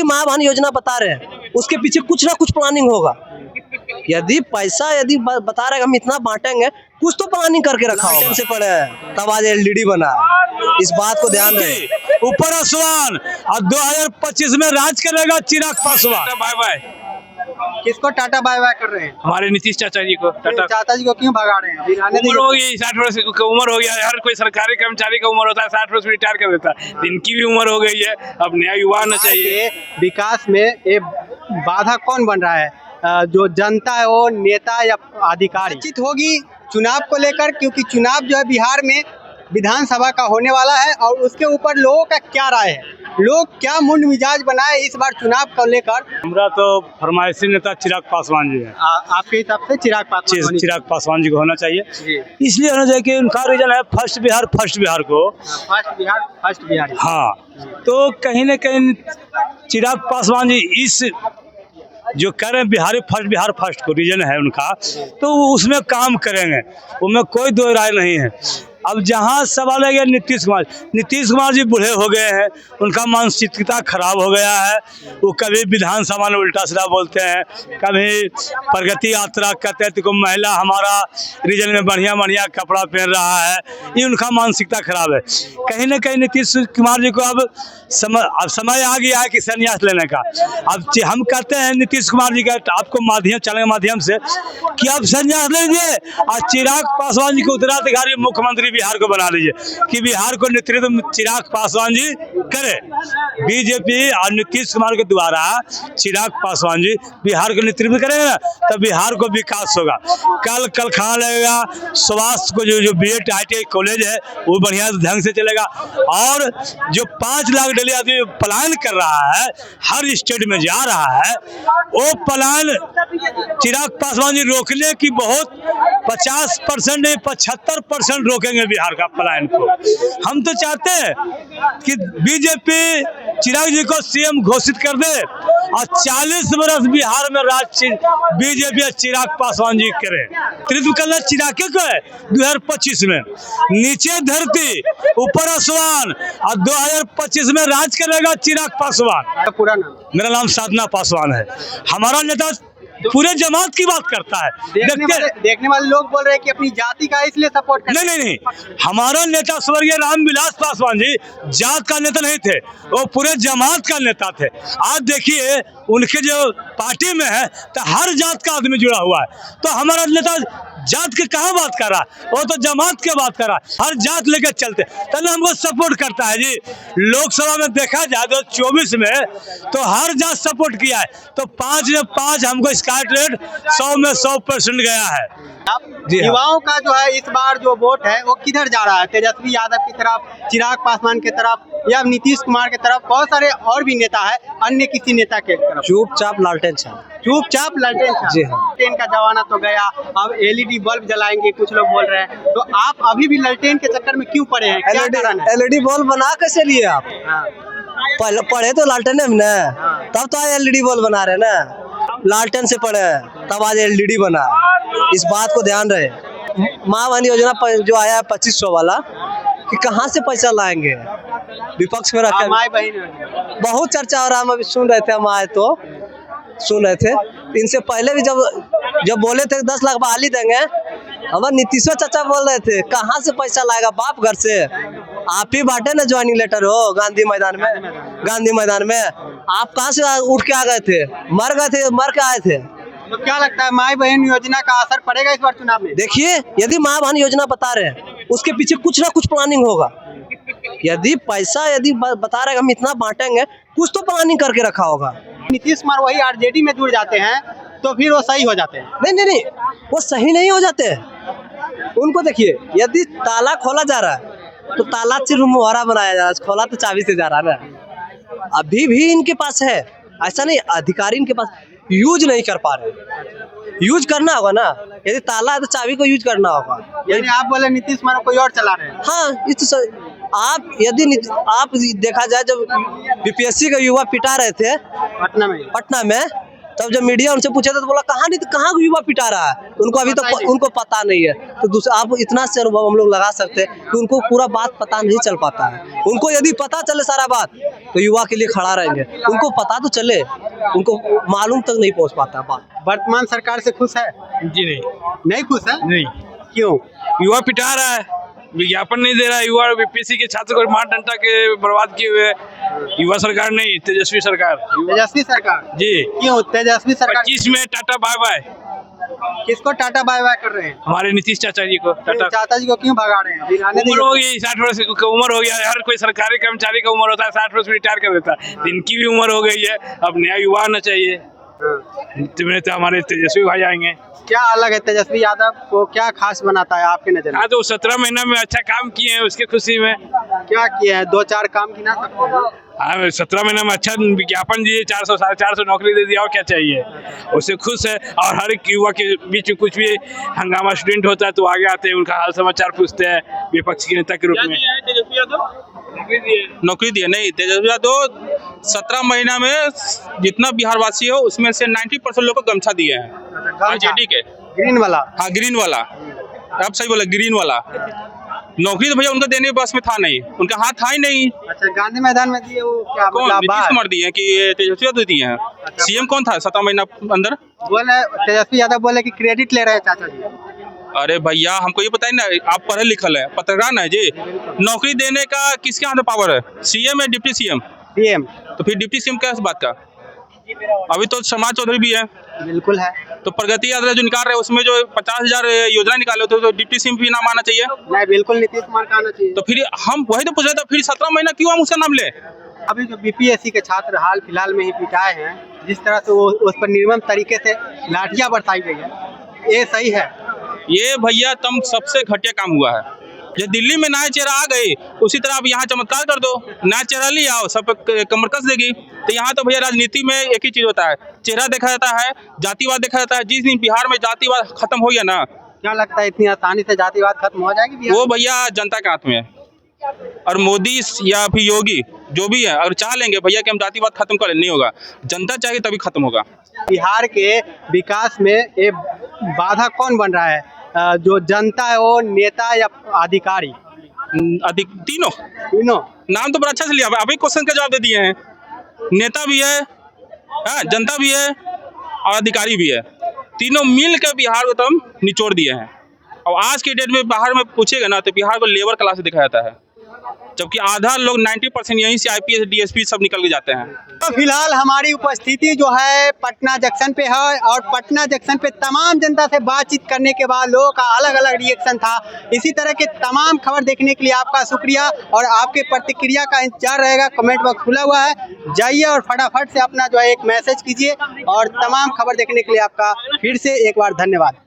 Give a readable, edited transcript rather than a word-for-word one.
महावान योजना बता रहे हैं, उसके पीछे कुछ ना कुछ प्लानिंग होगा। यदि पैसा बता रहे हैं हम इतना बांटेंगे, कुछ तो प्लानिंग करके रखा होगा। से पड़े तब आज एलईडी बना, इस बात को ध्यान रहे। ऊपर आसमान, अब 2025 में राज करेगा चिराग पासवान। Bye bye. किसको टाटा बाय बाय कर रहे हैं? हमारे नीतीश चाचा जी को। चाचा जी को क्यों भगा रहे हैं? उम्र हो गई, 60 वर्ष की उम्र हो गया। हर कोई सरकारी कर्मचारी का उम्र होता है 60 वर्ष में रिटायर कर देता है। इनकी भी उम्र हो गई है, अब नया युवा आना चाहिए। विकास में ये बाधा कौन बन रहा है? जो जनता है वो नेता या अधिकारी? बातचीत होगी चुनाव को लेकर, क्योंकि चुनाव जो है बिहार में विधानसभा का होने वाला है और उसके ऊपर लोगों का क्या राय है, लोग क्या मुंड मिजाज बनाए इस बार चुनाव को लेकर। हमारा तो फरमाइशी नेता चिराग पासवान जी है। आपके हिसाब से चिराग पासवान जी को होना चाहिए। इसलिए होना चाहिए कि उनका रीजन है फर्स्ट बिहार को। फर्स्ट बिहार। हाँ, तो कहीं न कहीं चिराग पासवान जी इस जो कर रहे हैं बिहार फर्स्ट को रीजन है उनका, तो उसमें काम करेंगे, उनमें कोई दो राय नहीं है। अब जहाँ सवाल है नीतीश कुमार जी बूढ़े हो गए हैं, उनका मानसिकता खराब हो गया है। वो कभी विधानसभा में उल्टा सीधा बोलते हैं, कभी प्रगति यात्रा कहते हैं तो महिला हमारा रीजन में बढ़िया कपड़ा पहन रहा है। ये उनका मानसिकता खराब है। कहीं ना कहीं नीतीश कुमार जी को अब समय आ गया है कि संन्यास लेने का। अब हम कहते हैं नीतीश कुमार जी का आपको चैनल के माध्यम से कि आप संन्यास लीजिए और चिराग पासवान जी को उत्तराधिकारी मुख्यमंत्री बिहार को बना लीजिए, कि बिहार को नेतृत्व चिराग पासवान जी करे। बीजेपी और नीतीश कुमार के द्वारा चिराग पासवान जी बिहार को नेतृत्व करेंगे ना, तब बिहार को विकास होगा। कल खाना लगेगा, स्वास्थ्य को जो बीएड ITI कॉलेज है वो बढ़िया ढंग से चलेगा। और जो 5 लाख डेली आदमी पलायन कर रहा है, हर स्टेट में जा रहा है, वो पलायन चिराग पासवान जी रोकने की बहुत 50% नहीं 75% रोकेंगे बिहार का पलायन को। हम तो चाहते हैं कि बीजेपी चिराग जी को CM घोषित कर दे और 40 वर्ष बिहार में राज बीजेपी चिराग पासवान जी करे। नेतृत्व करना चिराग को है 2025 में, नीचे धरती ऊपर आसमान, और 2025 में राज करेगा चिराग पासवान। पूरा नाम? मेरा नाम साधना पासवान है। हमारा नेता पूरे जमात की बात करता है। देखने वाले लोग बोल रहे हैं कि अपनी जाति का इसलिए सपोर्ट करते हैं। नहीं, हमारा नेता स्वर्गीय रामविलास पासवान जी जात का नेता नहीं थे, वो पूरे जमात का नेता थे। आज देखिए उनके जो पार्टी में है तो हर जात का आदमी जुड़ा हुआ है, तो हमारा नेता जात के कहाँ बात कर रहा है, वो तो जमात के बात कर रहा है। हर जात लेकर चलते तब हमको सपोर्ट करता है जी। लोकसभा में देखा जाए तो 24 में तो हर जात सपोर्ट किया है, तो 5 हमको स्काट रेट 100 में 100% गया है। युवाओं का जो है इस बार जो वोट है वो किधर जा रहा है? तेजस्वी यादव की तरफ, चिराग पासवान की तरफ, या नीतीश कुमार की तरफ? बहुत सारे और भी नेता है, अन्य किसी नेता के तरफ? चुपचाप लालटेन छाप। जी हाँ। लालटेन का जमाना तो गया, अब LED बल्ब जलाएंगे कुछ लोग बोल रहे हैं। तो आप अभी भी लालटेन के चक्कर में क्यों पड़े हैं? क्या कारण है? LED बल्ब बना कैसे लिए आप? पढ़े तो लालटेन में ना, तब तो आज LED बल्ब बना रहे ना। लालटेन से पढ़े तब आज LED बना, इस बात को ध्यान रहे। महावान योजना जो आया है 2500 वाला, कि कहाँ से पैसा लाएंगे? विपक्ष में रखे माई बहन बहुत चर्चा हो रहा है, हम अभी सुन रहे थे, हम आए तो सुन रहे थे। इनसे पहले भी जब बोले थे 10 लाख बहाली देंगे, हमारे नीतीश चाचा बोल रहे थे कहाँ से पैसा लाएगा, बाप घर से। आप ही बांटे ना ज्वाइनिंग लेटर हो गांधी मैदान में आप कहाँ से उठ के आ गए थे? मर के आए थे। तो क्या लगता है माई बहन योजना का असर पड़ेगा इस बार चुनाव में? देखिए, यदि माँ बहन योजना बता रहे हैं, उसके पीछे कुछ ना कुछ प्लानिंग होगा। यदि पैसा बता रहे हैं हम इतना बांटेंगे, कुछ तो प्लानिंग करके रखा होगा। नीतीश कुमार वही RJD में जुड़ जाते हैं तो फिर वो सही हो जाते हैं? नहीं, वो सही नहीं हो जाते। उनको देखिए, यदि ताला खोला जा रहा है तो ताला से मुहरा बनाया जा रहा है, खोला तो चाबी से जा रहा है ना। अभी भी इनके पास है, ऐसा नहीं अधिकारी इनके पास यूज नहीं कर पा रहे। यूज करना होगा ना, यदि ताला है तो चाबी को यूज करना होगा। यानी आप बोले नीतीश कुमार कोई और चला रहे हैं? हाँ, आप देखा जाए, जब BPSC का युवा पिटा रहे थे पटना में, तब जब मीडिया उनसे पूछा था तो बोला कहाँ युवा पिटा रहा है, उनको अभी तक उनको पता नहीं है। तो दूसरा आप इतना से अनुभव हम लोग लगा सकते हैं कि उनको पूरा बात पता नहीं चल पाता है। उनको यदि पता चले सारा बात तो युवा के लिए खड़ा रहेंगे, उनको पता तो चले, उनको मालूम तक नहीं पहुंच पाता बात। वर्तमान सरकार से खुश है? जी नहीं खुश है? नहीं। क्यों? युवा पिटा रहा है, विज्ञापन नहीं दे रहा है, युवा बीपीएससी के छात्र को मार डंटा के बर्बाद किए हुए। युवा सरकार नहीं, तेजस्वी सरकार। तेजस्वी सरकार जी। क्यों तेजस्वी सरकार? 25 में टाटा बाय बाय। किसको टाटा बाय बाय कर रहे हैं? हमारे नीतीश चाचा जी को टाटा। चाचा जी को क्यों भगा रहे हैं? उम्र हो गई, 60 वर्ष की उम्र हो गया। हर कोई सरकारी कर्मचारी का उम्र होता है 60 वर्ष में रिटायर कर देता है। इनकी भी उम्र हो गई है, अब नया युवा आना चाहिए। तो हमारे तेजस्वी भाई आएंगे। क्या अलग है तेजस्वी यादव को, क्या खास बनाता है आपके नजर में? हाँ, तो 17 महीना में अच्छा काम किए हैं, उसके खुशी में। क्या किया है? 2-4 काम गिना सकते हैं? हाँ, 17 महीना में अच्छा विज्ञापन दिए, 400 450 नौकरी दे दिया, और क्या चाहिए। उससे खुश है। और हर एक युवा के बीच में कुछ भी हंगामा स्टूडेंट होता है तो आगे आते हैं, उनका हाल समाचार पूछते हैं विपक्ष के नेता के रूप में। नौकरी दिए नहीं, तेजस्वी यादव 17 महीना में जितना बिहार वासी हो उसमें से 90% लोग को गमछा दिए हैं। आरजेडी के ग्रीन वाला? हाँ, ग्रीन वाला, आप सही बोला, ग्रीन वाला। नौकरी तो भैया उनका देने बस में था नहीं, उनका हाथ था ही नहीं। अच्छा, गांधी मैदान में दिए, वो क्या कौन? मतलब नीतीश कुमार दिए कि तेजस्वी यादव दिए हैं? सीएम कौन था 17 महीना अंदर? बोले तेजस्वी यादव बोले कि क्रेडिट ले रहे हैं चाचा जी। अरे भैया, हमको ये पता है ना, आप पढ़े लिखल है, पत्रकार ना है जी। नौकरी देने का किसके हाथ में पावर है? सीएम है, डिप्टी सीएम? सीएम। तो फिर डिप्टी सीएम क्या है इस बात का? अभी तो समाज चौधरी भी है। बिल्कुल है। तो प्रगति यात्रा जो निकाल रहे हैं उसमें जो 50,000 योजना निकाले तो डिप्टी सीएम भी नाम आना चाहिए। नहीं, बिल्कुल नीतीश कुमार का आना चाहिए। तो फिर हम वही तो पूछ रहे थे, फिर 17 महीना क्यों हम उसका नाम ले? अभी जो बीपीएससी के छात्र हाल फिलहाल में ही पिटाए हैं, जिस तरह से वो उस पर निर्मम तरीके से लाठियां बरसाई गई है, ये सही है? ये भैया तुम सबसे घटिया काम हुआ है। जो दिल्ली में नया चेहरा आ गई, उसी तरह आप यहाँ चमत्कार कर दो, नया चेहरा ले आओ, सब कमर कस देगी। तो यहाँ तो भैया राजनीति में एक ही चीज होता है, चेहरा देखा जाता है, जातिवाद देखा जाता है। जिस दिन बिहार में जातिवाद खत्म हो गया ना, क्या लगता है इतनी आसानी से जातिवाद खत्म हो जाएगी बिहार? वो भैया जनता के हाथ में है। और मोदी या फिर योगी जो भी है, अगर चाह लेंगे भैया कि हम जातिवाद खत्म करें, नहीं होगा। जनता चाहिए तभी खत्म होगा। बिहार के विकास में ये बाधा कौन बन रहा है? जो जनता है, वो नेता या अधिकारी? अधिक तीनों तीनों। नाम तो बड़ा अच्छा से लिया, अभी क्वेश्चन का जवाब दे दिए हैं। नेता भी है, हाँ, जनता भी है और अधिकारी भी है। तीनों मिल के बिहार को तुम निचोड़ दिए हैं। और आज की डेट में बाहर में पूछेगा ना तो बिहार को लेबर क्लास दिखा जाता है, जबकि आधा लोग 90% यहीं से आईपीएस डीएसपी सब निकल के जाते हैं। तो फिलहाल हमारी उपस्थिति जो है पटना जंक्शन पे है, और पटना जंक्शन पे तमाम जनता से बातचीत करने के बाद लोगों का अलग अलग रिएक्शन था। इसी तरह के तमाम खबर देखने के लिए आपका शुक्रिया, और आपके प्रतिक्रिया का इंतजार रहेगा। कमेंट बॉक्स खुला हुआ है, जाइए और फटाफट से अपना जो है एक मैसेज कीजिए। और तमाम खबर देखने के लिए आपका फिर से एक बार धन्यवाद।